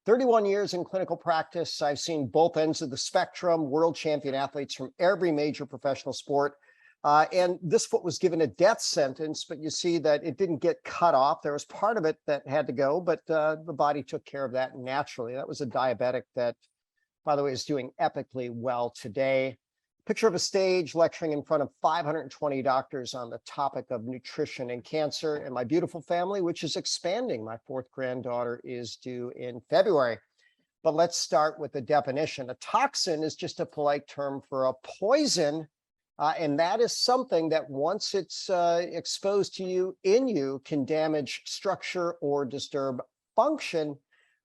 31 years in clinical practice. I've seen both ends of the spectrum, world champion athletes from every major professional sport. And this foot was given a death sentence, but you see that it didn't get cut off. There was part of it that had to go, but the body took care of that naturally. That was a diabetic that, by the way, is doing epically well today. Picture of a stage lecturing in front of 520 doctors on the topic of nutrition and cancer, and my beautiful family, which is expanding. My fourth granddaughter is due in February. But let's start with the definition. A toxin is just a polite term for a poison, and that is something that once it's exposed to you, can damage structure or disturb function.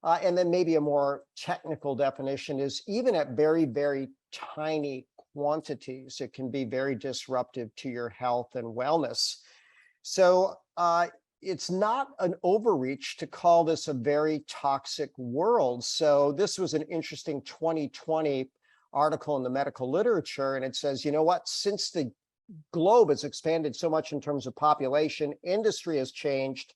And then maybe a more technical definition is even at very, very tiny quantities, it can be very disruptive to your health and wellness. So it's not an overreach to call this a very toxic world. So this was an interesting 2020 article in the medical literature, and it says, you know what, since the globe has expanded so much in terms of population, industry has changed.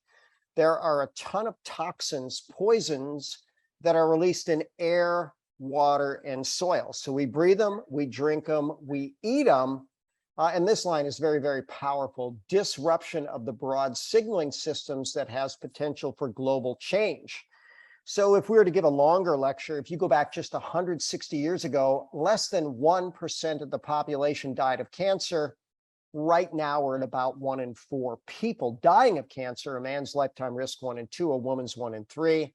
There are a ton of toxins, poisons that are released in air, water, and soil. So we breathe them, we drink them, we eat them. And this line is very, very powerful. Disruption of the broad signaling systems that has potential for global change. So if we were to give a longer lecture, if you go back just 160 years ago, less than 1% of the population died of cancer. Right now, we're at about 1 in 4 people dying of cancer. A man's lifetime risk 1 in 2, a woman's 1 in 3.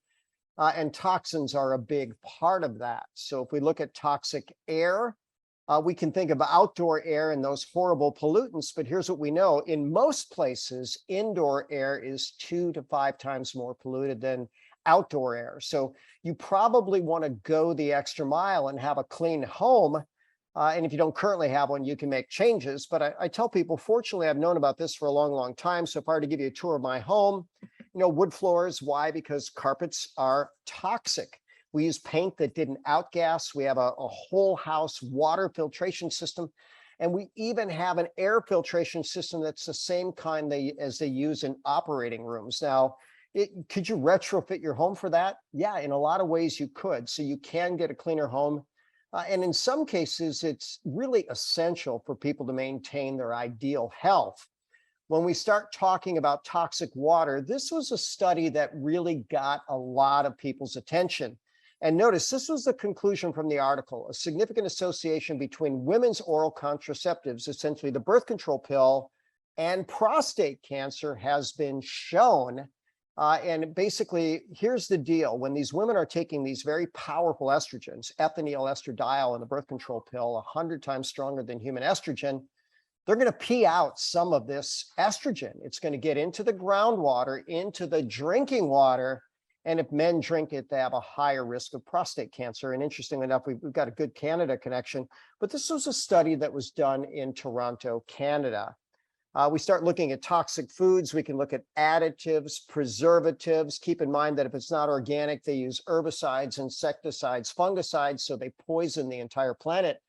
And toxins are a big part of that. So if we look at toxic air, we can think of outdoor air and those horrible pollutants, but here's what we know. In most places, indoor air is 2 to 5 times more polluted than outdoor air. So you probably want to go the extra mile and have a clean home. And if you don't currently have one, you can make changes. But I tell people, fortunately, I've known about this for a long, long time. So if I were to give you a tour of my home, wood floors. Why? Because carpets are toxic. We use paint that didn't outgas. We have a whole house water filtration system. And we even have an air filtration system that's the same kind as they use in operating rooms. Now, could you retrofit your home for that? Yeah, in a lot of ways you could. So you can get a cleaner home. And in some cases, it's really essential for people to maintain their ideal health. When we start talking about toxic water, this was a study that really got a lot of people's attention. And notice, this was the conclusion from the article: a significant association between women's oral contraceptives, essentially the birth control pill, and prostate cancer has been shown. And basically, here's the deal. When these women are taking these very powerful estrogens, ethinyl estradiol in the birth control pill, 100 times stronger than human estrogen, they're going to pee out some of this estrogen. It's going to get into the groundwater, into the drinking water. And if men drink it, they have a higher risk of prostate cancer. And interestingly enough, we've got a good Canada connection. But this was a study that was done in Toronto, Canada. We start looking at toxic foods. We can look at additives, preservatives. Keep in mind that if it's not organic, they use herbicides, insecticides, fungicides, so they poison the entire planet.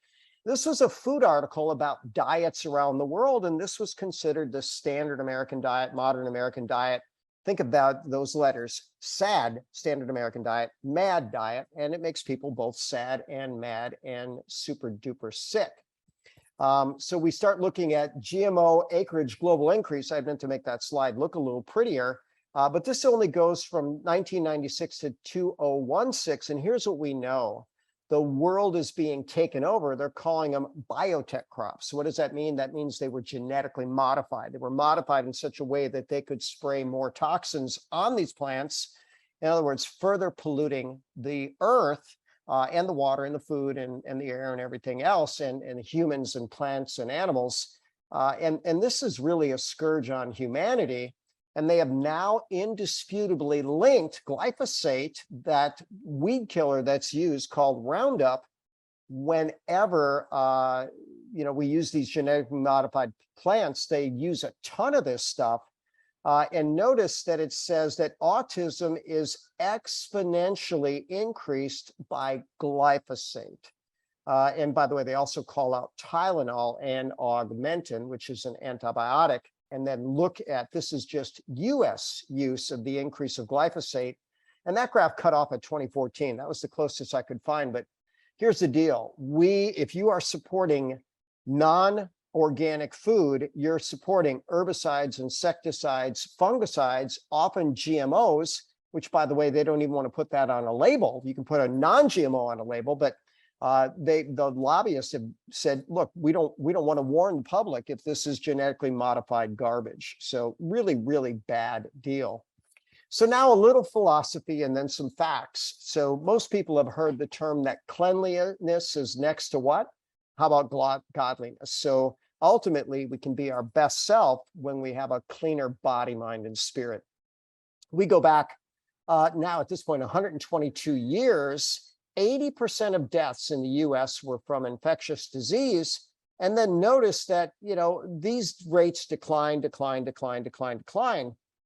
This was a food article about diets around the world, and this was considered the standard American diet, modern American diet. Think about those letters: SAD, standard American diet, MAD diet, and it makes people both sad and mad and super duper sick. So we start looking at GMO acreage global increase. I meant to make that slide look a little prettier, but this only goes from 1996 to 2016. And here's what we know. The world is being taken over. They're calling them biotech crops. What does that mean? That means they were genetically modified. They were modified in such a way that they could spray more toxins on these plants. In other words, further polluting the earth and the water and the food and the air and everything else, and humans and plants and animals. And this is really a scourge on humanity. And they have now indisputably linked glyphosate, that weed killer that's used called Roundup, whenever we use these genetically modified plants, they use a ton of this stuff. And notice that it says that autism is exponentially increased by glyphosate. And by the way, they also call out Tylenol and Augmentin, which is an antibiotic. And then look at, this is just US use of the increase of glyphosate. And that graph cut off at 2014. That was the closest I could find. But here's the deal. If you are supporting non-organic food, you're supporting herbicides, insecticides, fungicides, often GMOs, which, by the way, they don't even want to put that on a label. You can put a non-GMO on a label, but the lobbyists have said, look, we don't want to warn the public if this is genetically modified garbage. So really, really bad deal. So now a little philosophy and then some facts. So most people have heard the term that cleanliness is next to what? How about godliness? So ultimately, we can be our best self when we have a cleaner body, mind, and spirit. We go back now at this point, 122 years, 80% of deaths in the US were from infectious disease. And then notice that, these rates decline.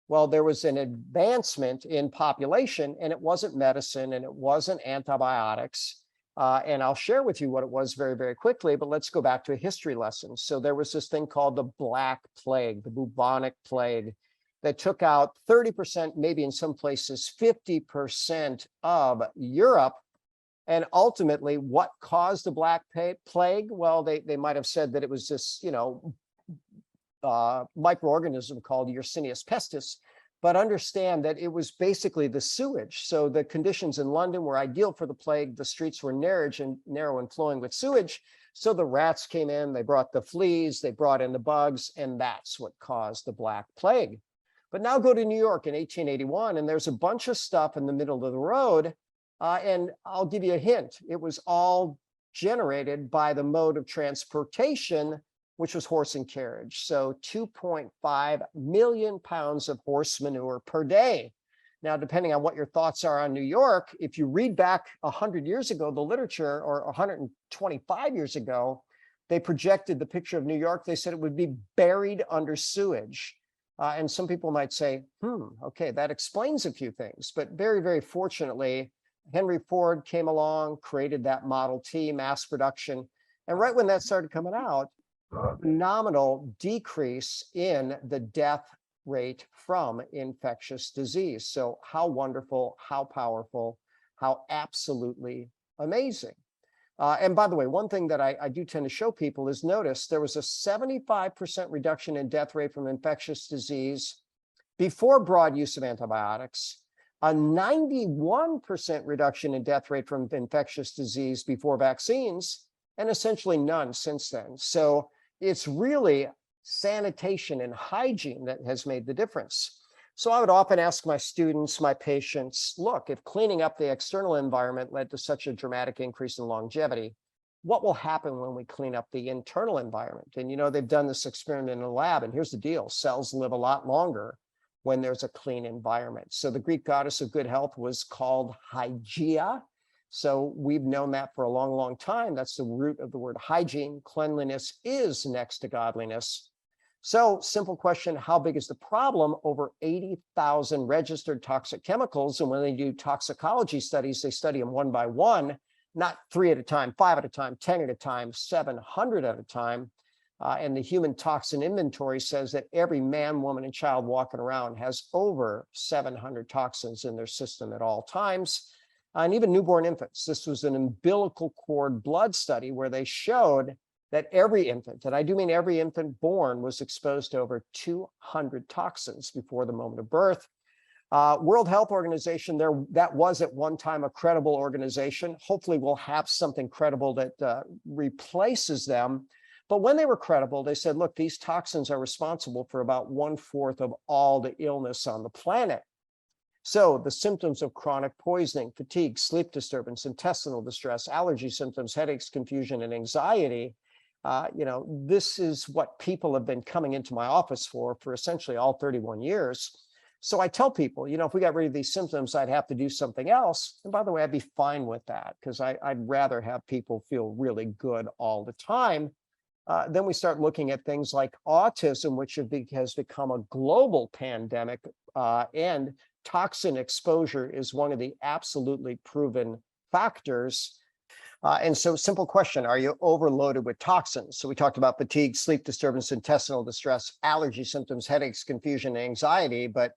Well, there was an advancement in population, and it wasn't medicine and it wasn't antibiotics. And I'll share with you what it was very, very quickly, but let's go back to a history lesson. So there was this thing called the Black Plague, the bubonic plague, that took out 30%, maybe in some places 50% of Europe. And ultimately, what caused the Black Plague? Well, they might have said that it was this, microorganism called Yersinia pestis, but understand that it was basically the sewage. So the conditions in London were ideal for the plague. The streets were narrow and flowing with sewage. So the rats came in, they brought the fleas, they brought in the bugs, and that's what caused the Black Plague. But now go to New York in 1881, and there's a bunch of stuff in the middle of the road. And I'll give you a hint. It was all generated by the mode of transportation, which was horse and carriage. So 2.5 million pounds of horse manure per day. Now, depending on what your thoughts are on New York, if you read back 100 years ago, the literature, or 125 years ago, they projected the picture of New York. They said it would be buried under sewage. And some people might say, okay, that explains a few things. But very, very fortunately, Henry Ford came along, created that Model T mass production. And right when that started coming out, phenomenal decrease in the death rate from infectious disease. So how wonderful, how powerful, how absolutely amazing. And by the way, one thing that I do tend to show people is notice there was a 75% reduction in death rate from infectious disease before broad use of antibiotics, a 91% reduction in death rate from infectious disease before vaccines, and essentially none since then. So it's really sanitation and hygiene that has made the difference. So I would often ask my students, my patients, look, if cleaning up the external environment led to such a dramatic increase in longevity, what will happen when we clean up the internal environment? And they've done this experiment in a lab, and here's the deal. Cells live a lot longer when there's a clean environment. So the Greek goddess of good health was called Hygeia. So we've known that for a long, long time. That's the root of the word hygiene. Cleanliness is next to godliness. So simple question, how big is the problem? Over 80,000 registered toxic chemicals. And when they do toxicology studies, they study them one by one, not 3 at a time, 5 at a time, 10 at a time, 700 at a time. And the human toxin inventory says that every man, woman, and child walking around has over 700 toxins in their system at all times. And even newborn infants. This was an umbilical cord blood study where they showed that every infant, and I do mean every infant born, was exposed to over 200 toxins before the moment of birth. World Health Organization, that was at one time a credible organization. Hopefully we'll have something credible that replaces them. But when they were credible, they said, look, these toxins are responsible for about 1/4 of all the illness on the planet. So the symptoms of chronic poisoning, fatigue, sleep disturbance, intestinal distress, allergy symptoms, headaches, confusion, and anxiety, this is what people have been coming into my office for essentially all 31 years. So I tell people, if we got rid of these symptoms, I'd have to do something else. And by the way, I'd be fine with that because I'd rather have people feel really good all the time. Then we start looking at things like autism, which has become a global pandemic, and toxin exposure is one of the absolutely proven factors. And so simple question, are you overloaded with toxins? So we talked about fatigue, sleep disturbance, intestinal distress, allergy symptoms, headaches, confusion, and anxiety. But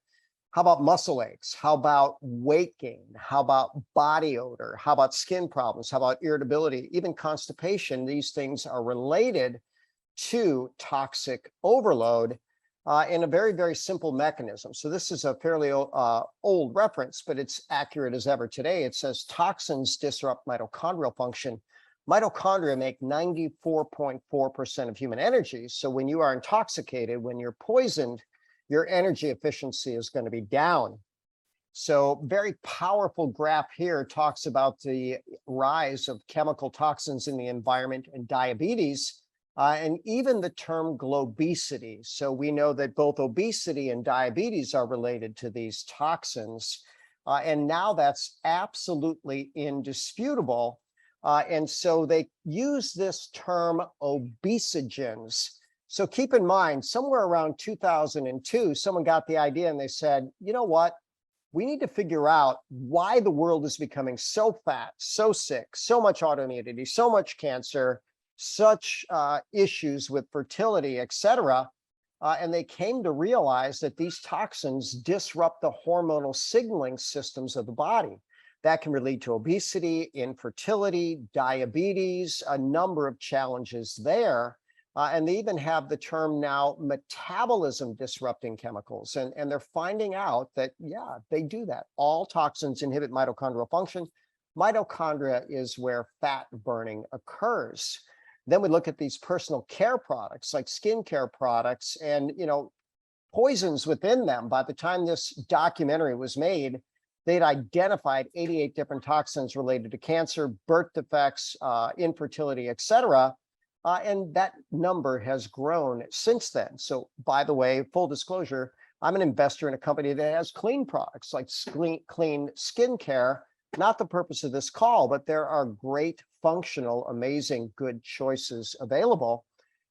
How about muscle aches? How about weight gain? How about body odor? How about skin problems? How about irritability? Even constipation. These things are related to toxic overload in a very, very simple mechanism. So this is a fairly old reference, but it's accurate as ever today. It says toxins disrupt mitochondrial function. Mitochondria make 94.4% of human energy. So when you are intoxicated, when you're poisoned, your energy efficiency is going to be down. So very powerful graph here talks about the rise of chemical toxins in the environment and diabetes, and even the term globesity. So we know that both obesity and diabetes are related to these toxins. And now that's absolutely indisputable. And so they use this term obesogens. So keep in mind, somewhere around 2002, someone got the idea and they said, you know what? We need to figure out why the world is becoming so fat, so sick, so much autoimmunity, so much cancer, such issues with fertility, et cetera. And they came to realize that these toxins disrupt the hormonal signaling systems of the body. That can lead to obesity, infertility, diabetes, a number of challenges there. And they even have the term now metabolism disrupting chemicals. And they're finding out that, yeah, they do that. All toxins inhibit mitochondrial function. Mitochondria is where fat burning occurs. Then we look at these personal care products like skincare products and, poisons within them. By the time this documentary was made, they'd identified 88 different toxins related to cancer, birth defects, infertility, et cetera. And that number has grown since then. So by the way, full disclosure, I'm an investor in a company that has clean products like clean skincare, not the purpose of this call, but there are great, functional, amazing, good choices available.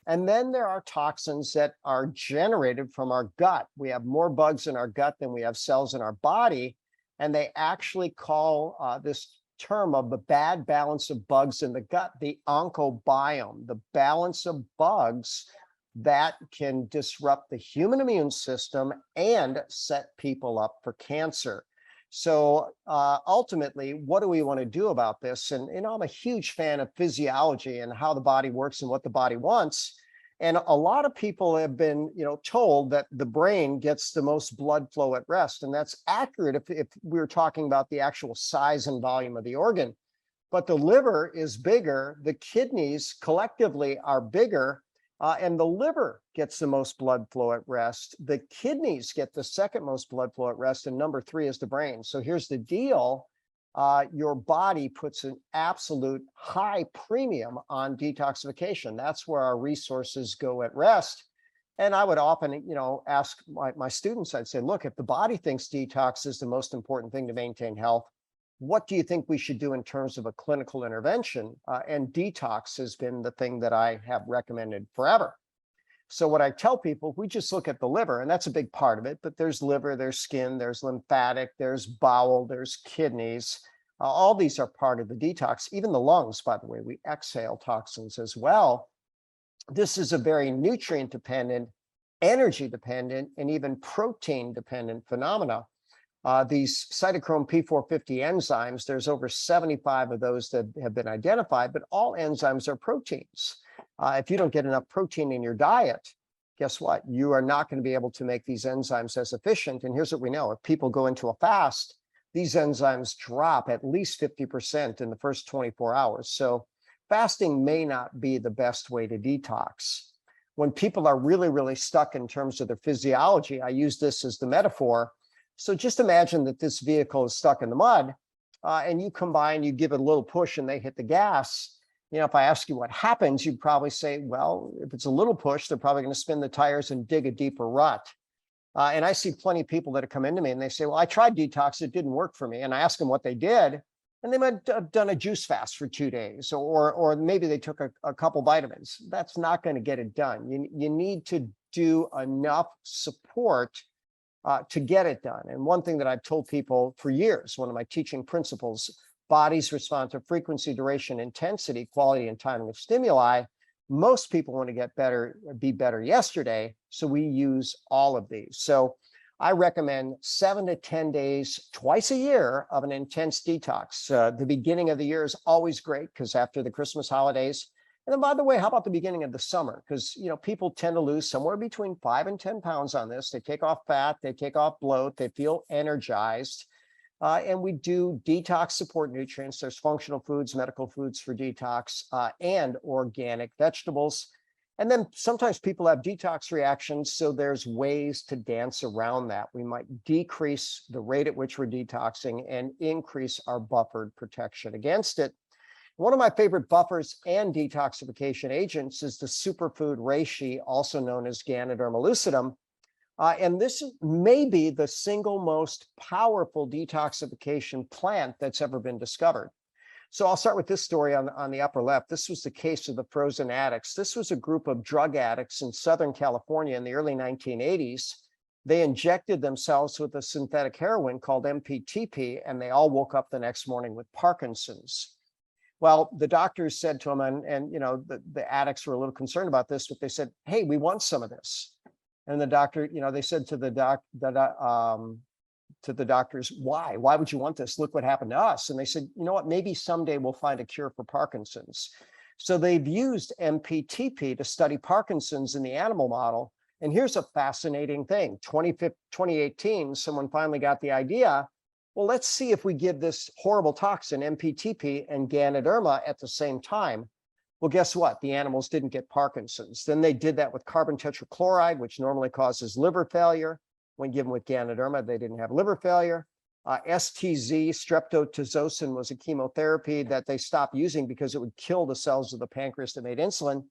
And then there are toxins that are generated from our gut. We have more bugs in our gut than we have cells in our body. And they actually call this term of the bad balance of bugs in the gut the oncobiome, the balance of bugs that can disrupt the human immune system and set people up for cancer. So ultimately, what do we want to do about this? And I'm a huge fan of physiology and how the body works and what the body wants. And a lot of people have been, told that the brain gets the most blood flow at rest. And that's accurate if we were talking about the actual size and volume of the organ. But the liver is bigger. The kidneys collectively are bigger. And the liver gets the most blood flow at rest. The kidneys get the second most blood flow at rest. And number 3 is the brain. So here's the deal. Your body puts an absolute high premium on detoxification. That's where our resources go at rest. And I would often, ask my students, I'd say, look, if the body thinks detox is the most important thing to maintain health, what do you think we should do in terms of a clinical intervention? And detox has been the thing that I have recommended forever. So what I tell people, we just look at the liver, and that's a big part of it, but there's liver, there's skin, there's lymphatic, there's bowel, there's kidneys. All these are part of the detox. Even the lungs, by the way, we exhale toxins as well. This is a very nutrient dependent, energy dependent, and even protein dependent phenomena. These cytochrome P450 enzymes, there's over 75 of those that have been identified, but all enzymes are proteins. If you don't get enough protein in your diet, guess what? You are not going to be able to make these enzymes as efficient. And here's what we know. If people go into a fast, these enzymes drop at least 50% in the first 24 hours. So fasting may not be the best way to detox. When people are really, really stuck in terms of their physiology, I use this as the metaphor. So just imagine that this vehicle is stuck in the mud and you give it a little push and they hit the gas. If I ask you what happens, you'd probably say, well, if it's a little push, they're probably going to spin the tires and dig a deeper rut. And I see plenty of people that come into me and they say, well, I tried detox, it didn't work for me. And I ask them what they did, and they might have done a juice fast for 2 days, or maybe they took a couple vitamins. That's not going to get it done. You need to do enough support to get it done. And one thing that I've told people for years, one of my teaching principles, bodies respond to frequency, duration, intensity, quality, and timing of stimuli. Most people want to get better, be better yesterday. So we use all of these. So I recommend 7 to 10 days twice a year of an intense detox. The beginning of the year is always great because after the Christmas holidays. And then, by the way, how about the beginning of the summer? Because, people tend to lose somewhere between 5 and 10 pounds on this. They take off fat, they take off bloat, they feel energized. And we do detox support nutrients. There's functional foods, medical foods for detox, and organic vegetables. And then sometimes people have detox reactions, so there's ways to dance around that. We might decrease the rate at which we're detoxing and increase our buffered protection against it. One of my favorite buffers and detoxification agents is the superfood reishi, also known as Ganoderma lucidum. And this may be the single most powerful detoxification plant that's ever been discovered. So I'll start with this story on the upper left. This was the case of the frozen addicts. This was a group of drug addicts in Southern California in the early 1980s. They injected themselves with a synthetic heroin called MPTP, and they all woke up the next morning with Parkinson's. Well, the doctors said to them, and the addicts were a little concerned about this, but they said, "Hey, we want some of this." And the doctor, they said to the doctors, why would you want this? Look what happened to us. And they said, you know what, maybe someday we'll find a cure for Parkinson's. So they've used MPTP to study Parkinson's in the animal model. And here's a fascinating thing. 2018, someone finally got the idea, well, let's see if we give this horrible toxin, MPTP and Ganoderma at the same time. Well, guess what? The animals didn't get Parkinson's. Then they did that with carbon tetrachloride, which normally causes liver failure. When given with Ganoderma, they didn't have liver failure. STZ, streptozotocin, was a chemotherapy that they stopped using because it would kill the cells of the pancreas that made insulin.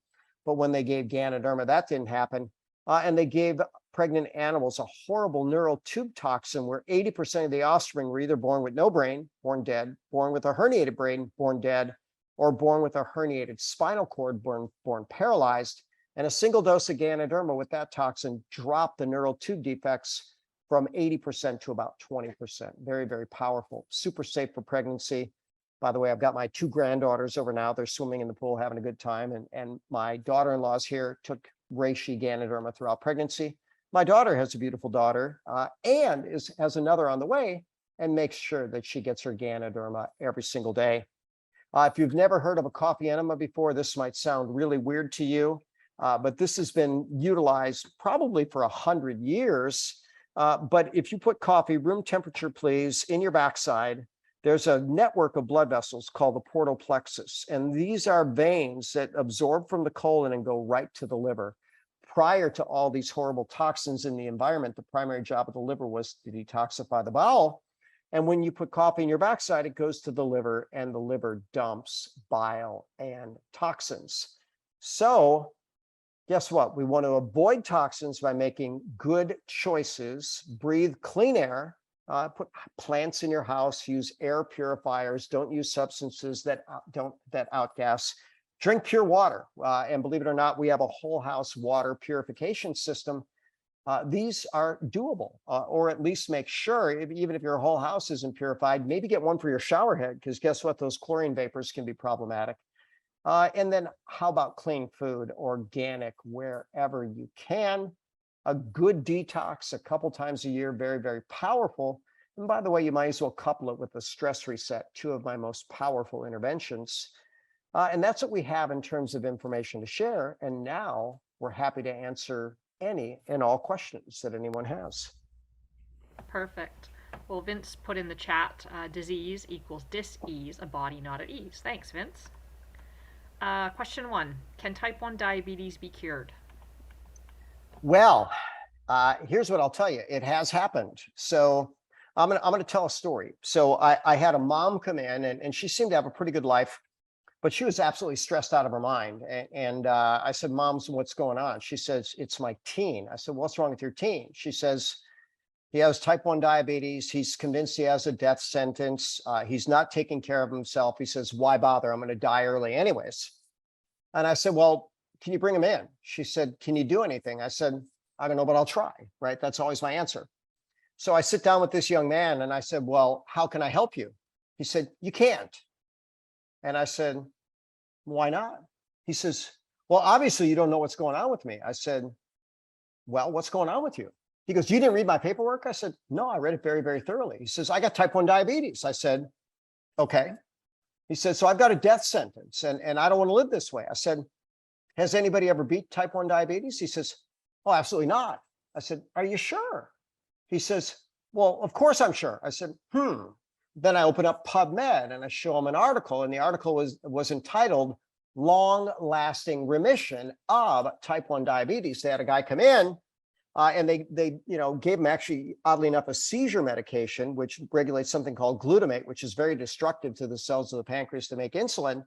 But when they gave Ganoderma, that didn't happen. And they gave pregnant animals a horrible neural tube toxin where 80% of the offspring were either born with no brain, born dead, born with a herniated brain, born dead, or born with a herniated spinal cord, born paralyzed. And a single dose of Ganoderma with that toxin dropped the neural tube defects from 80% to about 20%. Very, very powerful, super safe for pregnancy. By the way, I've got my 2 granddaughters over now. They're swimming in the pool, having a good time. And my daughter-in-law's here, took reishi Ganoderma throughout pregnancy. My daughter has a beautiful daughter and has another on the way, and makes sure that she gets her Ganoderma every single day. If you've never heard of a coffee enema before, this might sound really weird to you. But this has been utilized probably for 100 years. But if you put coffee, room temperature, please, in your backside, there's a network of blood vessels called the portal plexus. And these are veins that absorb from the colon and go right to the liver. Prior to all these horrible toxins in the environment, the primary job of the liver was to detoxify the bowel. And when you put coffee in your backside, it goes to the liver, and the liver dumps bile and toxins. So guess what? We want to avoid toxins by making good choices, breathe clean air, put plants in your house, use air purifiers, don't use substances that outgas, drink pure water. And believe it or not, we have a whole house water purification system. These are doable, or at least make sure, even if your whole house isn't purified, maybe get one for your shower head, because guess what? Those chlorine vapors can be problematic. And then how about clean food, organic, wherever you can. A good detox a couple times a year, very, very powerful. And by the way, you might as well couple it with the stress reset, 2 of my most powerful interventions. And that's what we have in terms of information to share. And now we're happy to answer any and all questions that anyone has. Perfect. Well, Vince put in the chat, disease equals dis-ease, a body not at ease. Thanks, Vince. Question 1, can type 1 diabetes be cured? Well, here's what I'll tell you. It has happened. So I'm gonna tell a story. So I had a mom come in, and she seemed to have a pretty good life, but she was absolutely stressed out of her mind. And I said, "Mom, what's going on?" She says, "It's my teen." I said, "What's wrong with your teen?" She says, "He has type 1 diabetes. He's convinced he has a death sentence. He's not taking care of himself. He says, why bother? I'm going to die early anyways." And I said, "Well, can you bring him in?" She said, "Can you do anything?" I said, "I don't know, but I'll try," right? That's always my answer. So I sit down with this young man and I said, "Well, how can I help you?" He said, "You can't." And I said, "Why not?" He says, "Well, obviously you don't know what's going on with me." I said, "Well, what's going on with you?" He goes, you didn't read my paperwork? I said, no, I read it very, very thoroughly. He says, I got type 1 diabetes. I said, okay. He said, so I've got a death sentence and I don't want to live this way. I said, has anybody ever beat type 1 diabetes? He says, oh, absolutely not. I said, are you sure? He says, well, of course I'm sure. I said, Then I open up PubMed and I show him an article, and the article was entitled Long Lasting Remission of Type 1 Diabetes. They had a guy come in and they gave him, actually, oddly enough, a seizure medication, which regulates something called glutamate, which is very destructive to the cells of the pancreas to make insulin,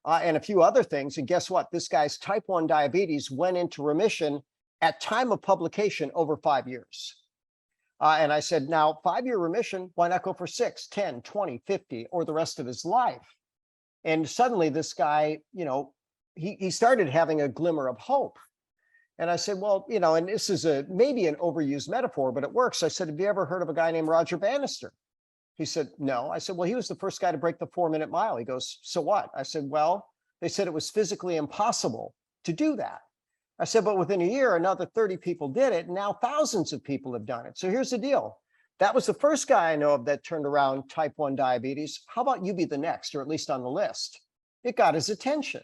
and a few other things. And guess what? This guy's type 1 diabetes went into remission at time of publication over 5 years. And I said, now 5-year remission, why not go for 6, 10, 20, 50, or the rest of his life? And suddenly this guy, he started having a glimmer of hope. And I said, well, and this is maybe an overused metaphor, but it works. I said, have you ever heard of a guy named Roger Bannister? He said, no. I said, well, he was the first guy to break the 4-minute mile. He goes, so what? I said, well, they said it was physically impossible to do that. I said, but within a year, another 30 people did it. And now thousands of people have done it. So here's the deal. That was the first guy I know of that turned around type 1 diabetes. How about you be the next, or at least on the list? It got his attention.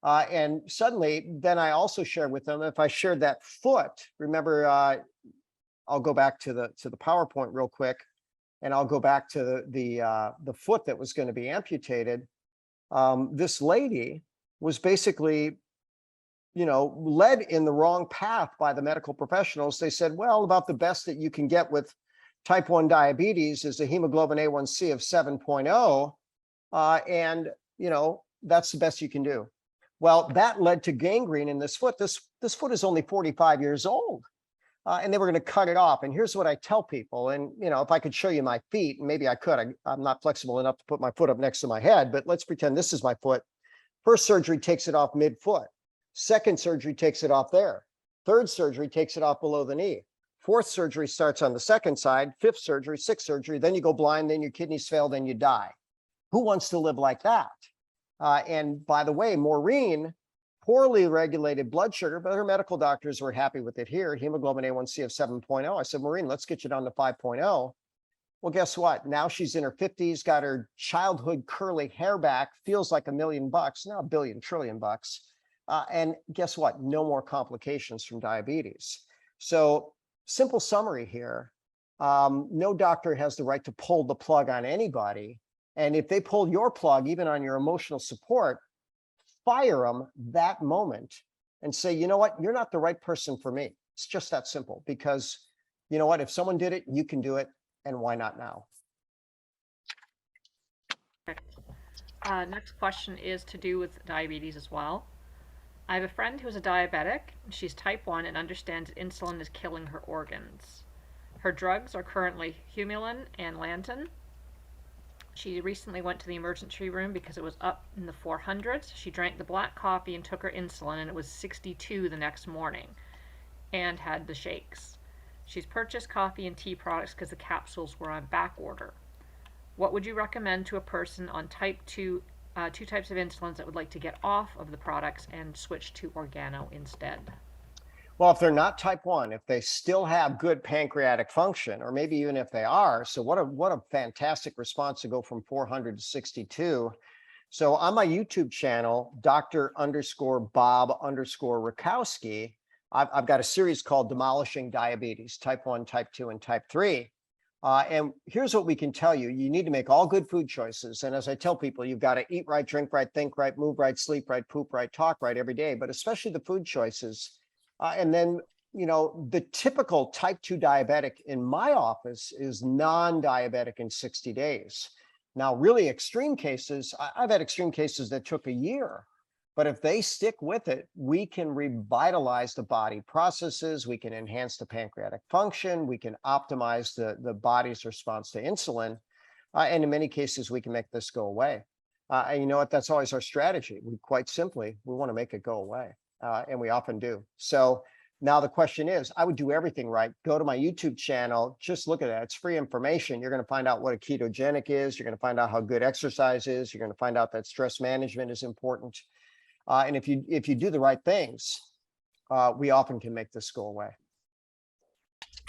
And suddenly, then I also shared with them, if I shared that foot, remember, I'll go back to the PowerPoint real quick, and I'll go back to the foot that was going to be amputated. This lady was basically led in the wrong path by the medical professionals. They said, well, about the best that you can get with type 1 diabetes is a hemoglobin A1C of 7.0. And, that's the best you can do. Well, that led to gangrene in this foot. This foot is only 45 years old. And they were going to cut it off. And here's what I tell people. And, if I could show you my feet, and maybe I could, I'm not flexible enough to put my foot up next to my head, but let's pretend this is my foot. First surgery takes it off mid-foot. Second surgery takes it off there. Third surgery takes it off below the knee. Fourth surgery starts on the second side. Fifth surgery, sixth surgery, then you go blind, then your kidneys fail, then you die. Who wants to live like that? And by the way, Maureen, poorly regulated blood sugar, but her medical doctors were happy with it here. Hemoglobin A1C of 7.0. I said, Maureen, let's get you down to 5.0. Well, guess what? Now she's in her 50s, got her childhood curly hair back, feels like $1 million, now $1 billion, $1 trillion. And guess what? No more complications from diabetes. So simple summary here. No doctor has the right to pull the plug on anybody. And if they pull your plug, even on your emotional support, fire them that moment and say, you know what? You're not the right person for me. It's just that simple, because you know what? If someone did it, you can do it. And why not now? Next question is to do with diabetes as well. I have a friend who's a diabetic. She's type 1 and understands that insulin is killing her organs. Her drugs are currently Humulin and Lantin. She recently went to the emergency room because it was up in the 400s. She drank the black coffee and took her insulin, and it was 62 the next morning, and had the shakes. She's purchased coffee and tea products because the capsules were on back order. What would you recommend to a person on type 2, two types of insulins that would like to get off of the products and switch to organo instead? Well, if they're not type 1, if they still have good pancreatic function, or maybe even if they are, so what a fantastic response to go from 400 to 62. So on my YouTube channel, Dr._Bob_Rakowski, I've got a series called Demolishing Diabetes, type 1, type 2, and type 3. And here's what we can tell you. You need to make all good food choices. And as I tell people, you've got to eat right, drink right, think right, move right, sleep right, poop right, talk right every day, but especially the food choices. And then, the typical type 2 diabetic in my office is non-diabetic in 60 days. Now, really extreme cases, I've had extreme cases that took a year. But if they stick with it, we can revitalize the body processes, we can enhance the pancreatic function, we can optimize the body's response to insulin, and in many cases, we can make this go away. And you know what? That's always our strategy. We quite simply, we want to make it go away, and we often do. So now the question is, I would do everything right. Go to my YouTube channel, just look at that. It's free information. You're going to find out what a ketogenic is. You're going to find out how good exercise is. You're going to find out that stress management is important. And if you do the right things, we often can make this go away.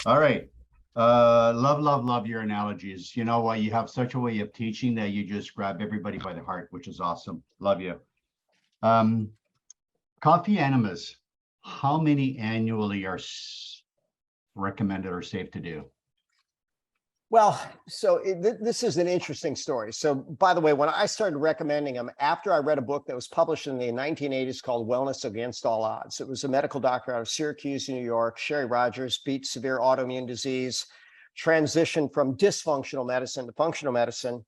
All right. Love your analogies. You know what? You have such a way of teaching that you just grab everybody by the heart, which is awesome. Love you. Um, Coffee enemas. How many annually are recommended or safe to do? Well, so this is an interesting story. So, by the way, when I started recommending them, after I read a book that was published in the 1980s called Wellness Against All Odds, it was a medical doctor out of Syracuse, New York, Sherry Rogers, beat severe autoimmune disease, transitioned from dysfunctional medicine to functional medicine.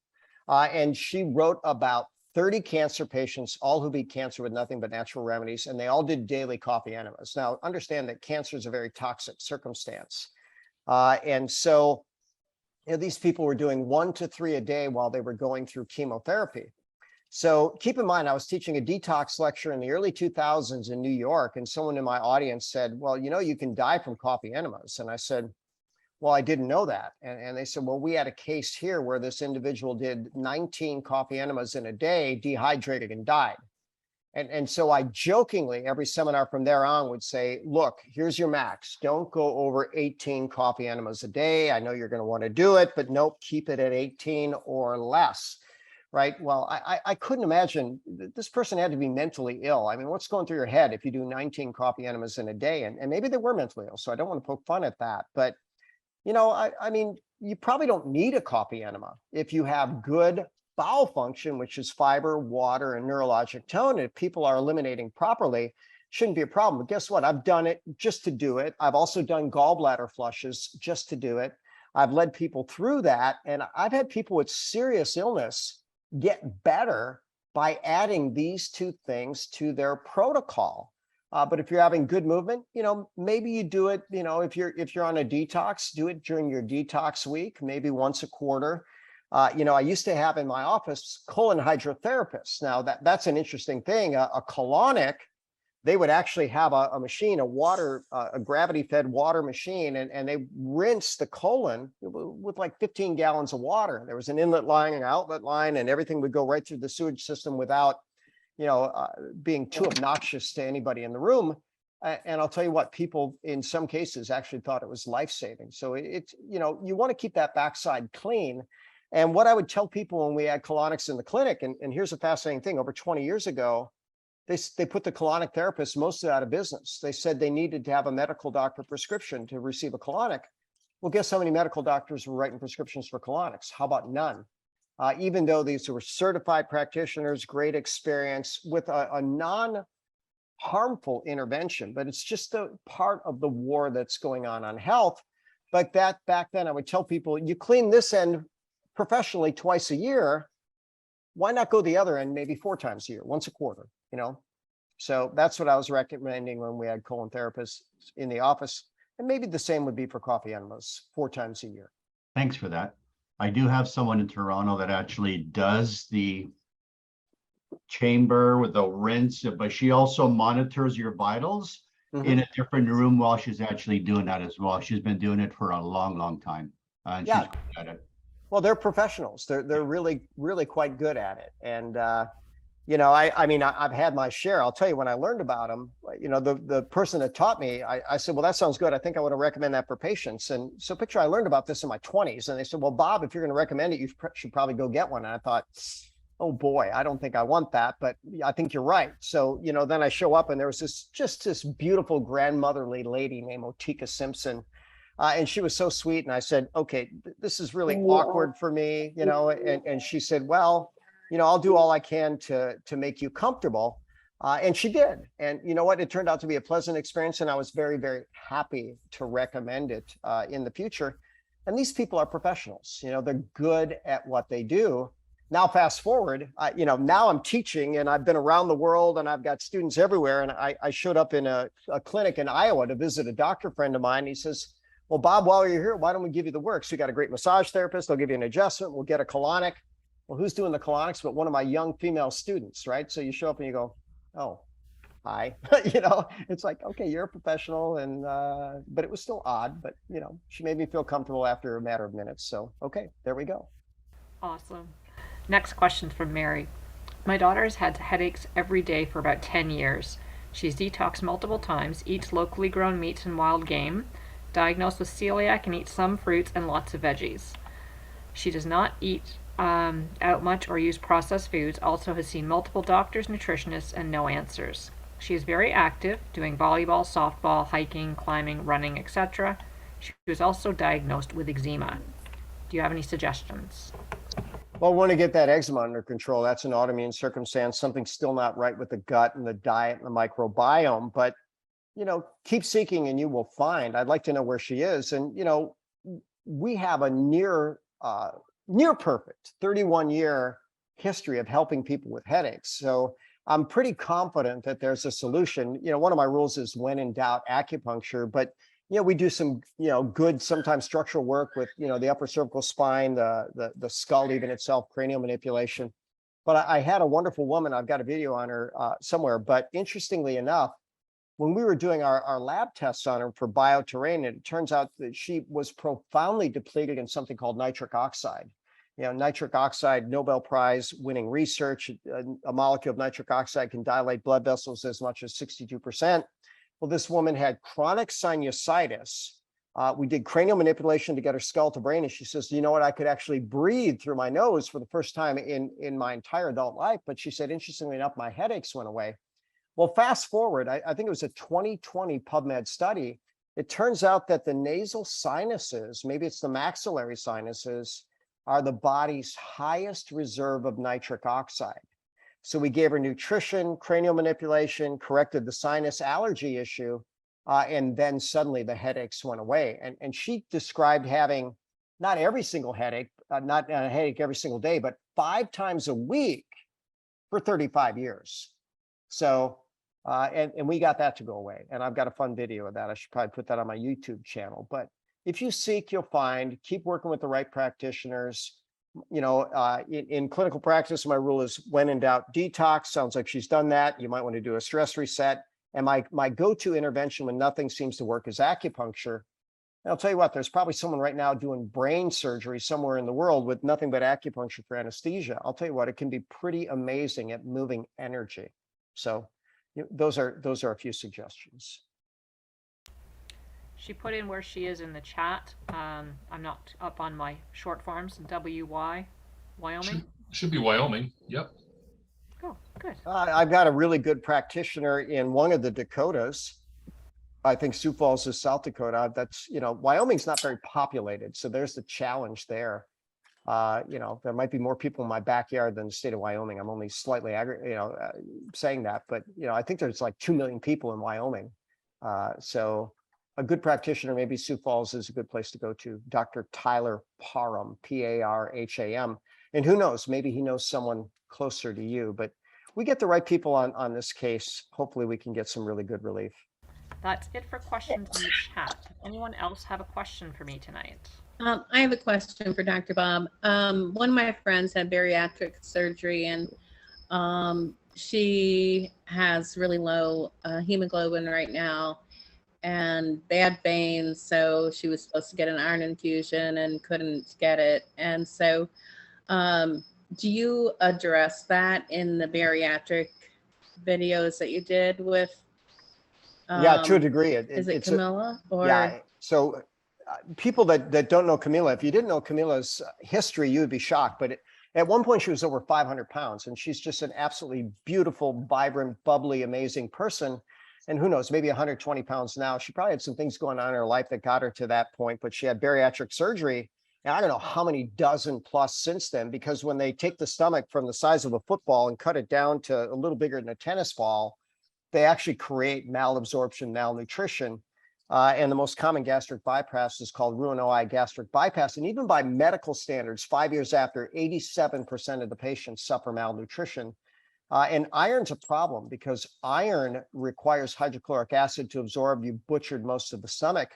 And she wrote about 30 cancer patients, all who beat cancer with nothing but natural remedies, and they all did daily coffee enemas. Now, understand that cancer is a very toxic circumstance. And so, these people were doing 1 to 3 a day while they were going through chemotherapy. So keep in mind, I was teaching a detox lecture in the early 2000s in New York, and someone in my audience said, well, you can die from coffee enemas. And I said, well, I didn't know that. And they said, well, we had a case here where this individual did 19 coffee enemas in a day, dehydrated and died. And so I jokingly, every seminar from there on would say, look, here's your max. Don't go over 18 coffee enemas a day. I know you're going to want to do it, but nope, keep it at 18 or less, right? Well, I couldn't imagine this person had to be mentally ill. I mean, what's going through your head if you do 19 coffee enemas in a day? And maybe they were mentally ill, so I don't want to poke fun at that. But, I mean, you probably don't need a coffee enema if you have good bowel function, which is fiber, water, and neurologic tone. If people are eliminating properly, shouldn't be a problem. But guess what? I've done it just to do it. I've also done gallbladder flushes just to do it. I've led people through that. And I've had people with serious illness get better by adding these two things to their protocol. But if you're having good movement, maybe you do it, if you're on a detox, do it during your detox week, maybe once a quarter. I used to have in my office colon hydrotherapists. Now that's an interesting thing. A colonic, they would actually have a machine, a gravity-fed water machine, and they rinse the colon with like 15 gallons of water. There was an inlet line and outlet line, and everything would go right through the sewage system without, being too obnoxious to anybody in the room. And I'll tell you what, people in some cases actually thought it was life-saving. So it's, you want to keep that backside clean. And what I would tell people when we had colonics in the clinic, and here's a fascinating thing, over 20 years ago, they put the colonic therapists mostly out of business. They said they needed to have a medical doctor prescription to receive a colonic. Well, guess how many medical doctors were writing prescriptions for colonics? How about none? Even though these were certified practitioners, great experience with a non-harmful intervention, but it's just a part of the war that's going on health. But that back then I would tell people, you clean this end professionally twice a year, why not go the other end maybe 4 times a year, once a quarter, So that's what I was recommending when we had colon therapists in the office. And maybe the same would be for coffee enemas, 4 times a year. Thanks for that. I do have someone in Toronto that actually does the chamber with the rinse, but she also monitors your vitals in a different room while she's actually doing that as well. She's been doing it for a long time. And she's good at it. Well, they're professionals. They're really, really quite good at it. And, I've had my share. I'll tell you, when I learned about them, the person that taught me, I said, well, that sounds good. I think I want to recommend that for patients. And so picture, I learned about this in my 20s. And they said, well, Bob, if you're going to recommend it, you should probably go get one. And I thought, oh boy, I don't think I want that, but I think you're right. So, then I show up and there was this beautiful grandmotherly lady named Otika Simpson. And she was so sweet. And I said, okay, this is really awkward for me, and she said, well, I'll do all I can to make you comfortable. And she did. And you know what? It turned out to be a pleasant experience. And I was very, very happy to recommend it in the future. And these people are professionals. They're good at what they do. Now, fast forward, now I'm teaching and I've been around the world and I've got students everywhere. And I showed up in a clinic in Iowa to visit a doctor friend of mine. He says, well, Bob, while you're here, why don't we give you the works? We got a great massage therapist. They'll give you an adjustment. We'll get a colonic. Well, who's doing the colonics but one of my young female students, right? So you show up and you go, oh, hi. It's like, okay, you're a professional. And but it was still odd. But, she made me feel comfortable after a matter of minutes. So, okay, there we go. Awesome. Next question from Mary. My daughter has had headaches every day for about 10 years. She's detoxed multiple times, eats locally grown meats and wild game, diagnosed with celiac and eats some fruits and lots of veggies. She does not eat out much or use processed foods, also has seen multiple doctors, nutritionists, and no answers. She is very active, doing volleyball, softball, hiking, climbing, running, etc. She was also diagnosed with eczema. Do you have any suggestions? Well, we want to get that eczema under control. That's an autoimmune circumstance, something still not right with the gut and the diet and the microbiome. But, keep seeking and you will find. I'd like to know where she is. And, we have a near perfect 31-year history of helping people with headaches. So I'm pretty confident that there's a solution. One of my rules is when in doubt, acupuncture, but we do some, good sometimes structural work with, the upper cervical spine, the skull even itself, cranial manipulation. But I had a wonderful woman, I've got a video on her somewhere, but interestingly enough, when we were doing our lab tests on her for bioterrain, it turns out that she was profoundly depleted in something called nitric oxide. Nitric oxide, Nobel Prize winning research, a molecule of nitric oxide can dilate blood vessels as much as 62%. Well, this woman had chronic sinusitis. We did cranial manipulation to get her skull to brain. And she says, you know what, I could actually breathe through my nose for the first time in my entire adult life. But she said, interestingly enough, my headaches went away. Well, fast forward, I think it was a 2020 PubMed study. It turns out that the nasal sinuses, maybe it's the maxillary sinuses, are the body's highest reserve of nitric oxide. So we gave her nutrition, cranial manipulation, corrected the sinus allergy issue, and then suddenly the headaches went away. And she described having not every single headache, not a headache every single day, but 5 times a week for 35 years. So, and we got that to go away. And I've got a fun video of that. I should probably put that on my YouTube channel. But if you seek, you'll find. Keep working with the right practitioners. In clinical practice, my rule is when in doubt, detox. Sounds like she's done that. You might want to do a stress reset. And my go-to intervention when nothing seems to work is acupuncture. And I'll tell you what, there's probably someone right now doing brain surgery somewhere in the world with nothing but acupuncture for anesthesia. I'll tell you what, it can be pretty amazing at moving energy. So those are a few suggestions. She put in where she is in the chat. I'm not up on my short forms. WY, Wyoming. Should be Wyoming. Yep. Oh, good. I've got a really good practitioner in one of the Dakotas. I think Sioux Falls is South Dakota. That's, Wyoming's not very populated. So there's the challenge there. There might be more people in my backyard than the state of Wyoming. I'm only slightly, saying that, but, I think there's like 2 million people in Wyoming. So a good practitioner, maybe Sioux Falls is a good place to go to. Dr. Tyler Parham, Parham. And who knows, maybe he knows someone closer to you, but we get the right people on this case. Hopefully we can get some really good relief. That's it for questions in the chat. Does anyone else have a question for me tonight? I have a question for Dr. Bob. One of my friends had bariatric surgery, and she has really low hemoglobin right now and bad veins. So she was supposed to get an iron infusion and couldn't get it. And so do you address that in the bariatric videos that you did with? Yeah, to a degree. Is it Camilla? Yeah. So people that don't know Camilla, if you didn't know Camilla's history, you would be shocked. But at one point, she was over 500 pounds, and she's just an absolutely beautiful, vibrant, bubbly, amazing person. And who knows, maybe 120 pounds now. She probably had some things going on in her life that got her to that point, but she had bariatric surgery. And I don't know how many dozen plus since then, because when they take the stomach from the size of a football and cut it down to a little bigger than a tennis ball, they actually create malabsorption, malnutrition. And the most common gastric bypass is called Roux-en-Y gastric bypass. And even by medical standards, 5 years after, 87% of the patients suffer malnutrition. And iron's a problem because iron requires hydrochloric acid to absorb. You butchered most of the stomach.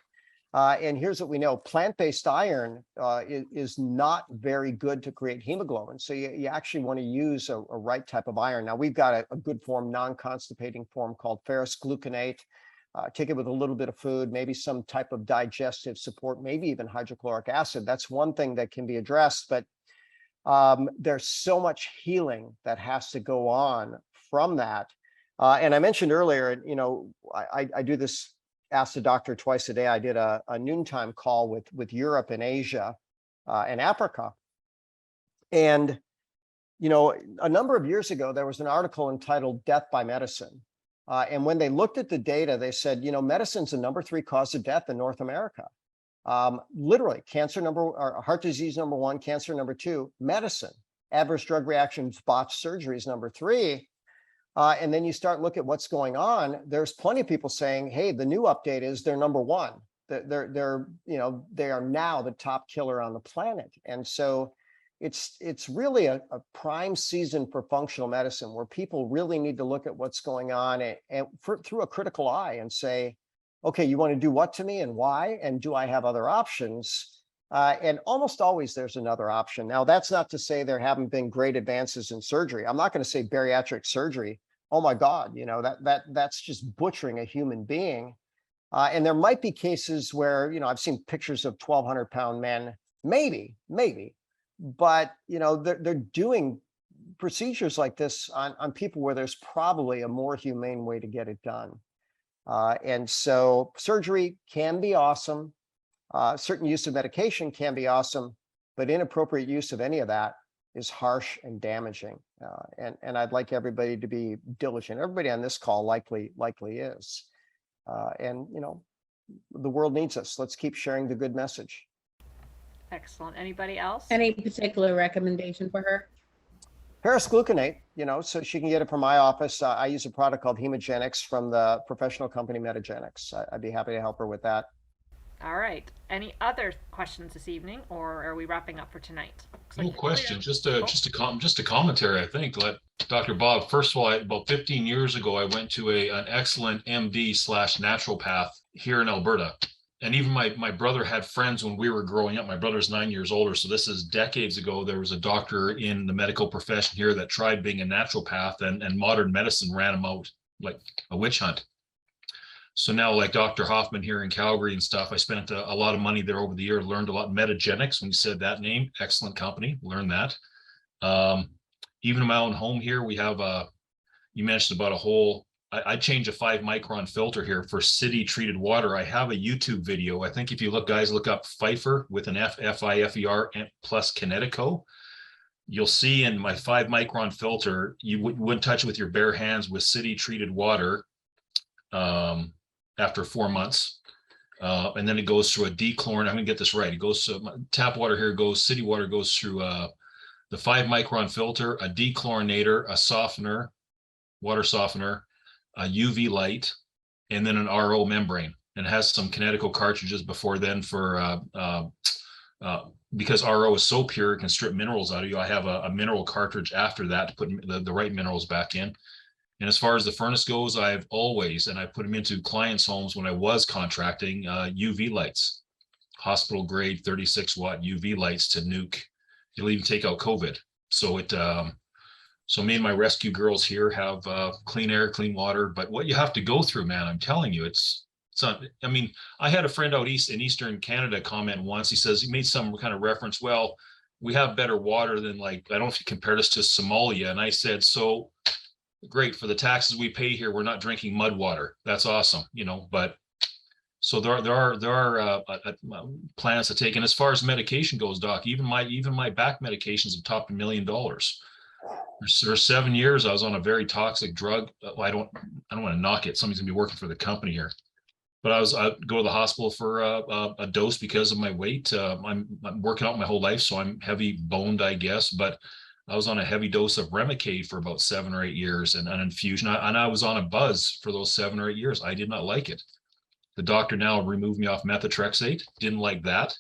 And here's what we know. Plant-based iron is not very good to create hemoglobin. So you actually want to use a right type of iron. Now, we've got a good form, non-constipating form called ferrous gluconate. Take it with a little bit of food, maybe some type of digestive support, maybe even hydrochloric acid. That's one thing that can be addressed. But there's so much healing that has to go on from that. And I mentioned earlier, I do this ask the doctor twice a day. I did a noontime call with Europe and Asia and Africa. And, you know, a number of years ago, there was an article entitled Death by Medicine. And when they looked at the data, they said, you know, medicine's the #3 cause of death in North America. Literally, cancer or heart disease #1, cancer #2, medicine, adverse drug reactions, botched surgeries #3. And then you start look at what's going on. There's plenty of people saying, hey, the new update is they're #1. They're you know, they are now the top killer on the planet. And so it's really a prime season for functional medicine, where people really need to look at what's going on and through a critical eye and say, okay, you want to do what to me and why? And do I have other options? And almost always there's another option. Now, that's not to say there haven't been great advances in surgery. I'm not going to say bariatric surgery. Oh my God, you know, that's just butchering a human being. And there might be cases where, you know, I've seen pictures of 1,200-pound men, maybe, but, you know, they're doing procedures like this on people where there's probably a more humane way to get it done. And so surgery can be awesome. Certain use of medication can be awesome, but inappropriate use of any of that is harsh and damaging. And I'd like everybody to be diligent. Everybody on this call likely is. And, you know, the world needs us. Let's keep sharing the good message. Excellent. Anybody else? Any particular recommendation for her? Paris-gluconate, you know, so she can get it from my office. I use a product called Hemogenics from the professional company Metagenics. I'd be happy to help her with that. All right. Any other questions this evening, or are we wrapping up for tonight? No question. Just a commentary. I think. Let Dr. Bob. First of all, about 15 years ago, I went to an excellent MD/naturopath here in Alberta, and even my brother had friends when we were growing up. My brother's 9 years older, so this is decades ago. There was a doctor in the medical profession here that tried being a naturopath, and modern medicine ran him out like a witch hunt. So now, like Dr. Hoffman here in Calgary and stuff, I spent a lot of money there over the year, learned a lot. Metagenics, when you said that name, excellent company, learned that. Even in my own home here, we have you mentioned about I changed a 5-micron filter here for city treated water. I have a YouTube video. I think if you look up Pfeiffer with an F-I-F-E-R plus Kinetico, you'll see in my 5-micron filter, you wouldn't touch it with your bare hands with city treated water. After 4 months, and then it goes through a dechlorine. I'm gonna get this right. It goes to tap water here. City water goes through the 5-micron filter, a dechlorinator, a softener, water softener, a UV light, and then an RO membrane. And it has some Kinetico cartridges before then for because RO is so pure it can strip minerals out of you. I have a mineral cartridge after that to put the right minerals back in. And as far as the furnace goes, I've always, and I put them into clients' homes when I was contracting, UV lights, hospital grade 36-watt UV lights to nuke. It'll even take out COVID. So so me and my rescue girls here have clean air, clean water. But what you have to go through, man, I'm telling you, it's not. I mean, I had a friend out east in Eastern Canada comment once. He says he made some kind of reference. Well, we have better water than, like, I don't know if you compared us to Somalia. And I said, so. Great, for the taxes we pay here, we're not drinking mud water. That's awesome, you know. But so there are plans to take. And as far as medication goes, Doc, even my back medications have topped $1 million. For 7 years, I was on a very toxic drug. I don't want to knock it. Somebody's gonna be working for the company here, but I'd go to the hospital for a dose because of my weight. I'm working out my whole life, so I'm heavy boned, I guess, but. I was on a heavy dose of Remicade for about 7 or 8 years and an infusion. And I was on a buzz for those 7 or 8 years. I did not like it. The doctor now removed me off methotrexate. Didn't like that.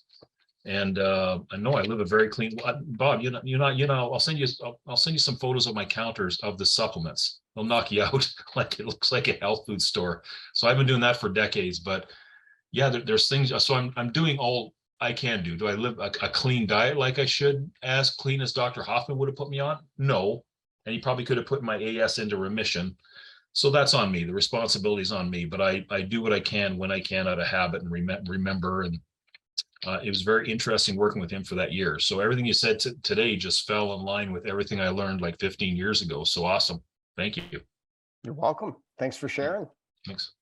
And I know I live a very clean. Bob, I'll send you some photos of my counters of the supplements. They'll knock you out. Like it looks like a health food store. So I've been doing that for decades. But yeah, there's things. So I'm doing all I can do. Do I live a clean diet like I should, as clean as Dr. Hoffman would have put me on? No. And he probably could have put my AS into remission. So that's on me. The responsibility is on me, but I do what I can when I can out of habit and remember. And it was very interesting working with him for that year. So everything you said today just fell in line with everything I learned like 15 years ago. So awesome. Thank you. You're welcome. Thanks for sharing. Thanks.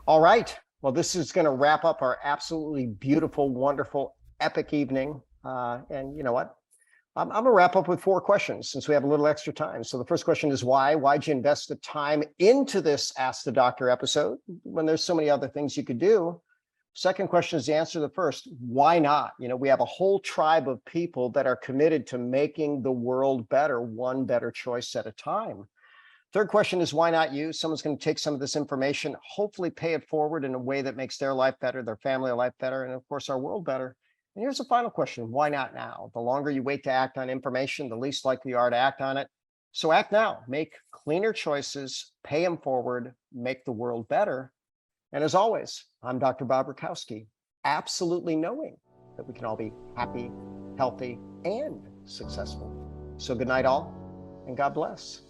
All right. Well, this is going to wrap up our absolutely beautiful, wonderful, epic evening. And you know what? I'm going to wrap up with 4 questions since we have a little extra time. So the first question is why? Why'd you invest the time into this Ask the Doctor episode when there's so many other things you could do? Second question is the answer to the first. Why not? You know, we have a whole tribe of people that are committed to making the world better, one better choice at a time. Third question is why not you? Someone's going to take some of this information, hopefully pay it forward in a way that makes their life better, their family life better, and of course, our world better. And here's the final question. Why not now? The longer you wait to act on information, the least likely you are to act on it. So act now. Make cleaner choices, pay them forward, make the world better. And as always, I'm Dr. Bob Rakowski, absolutely knowing that we can all be happy, healthy, and successful. So good night all, and God bless.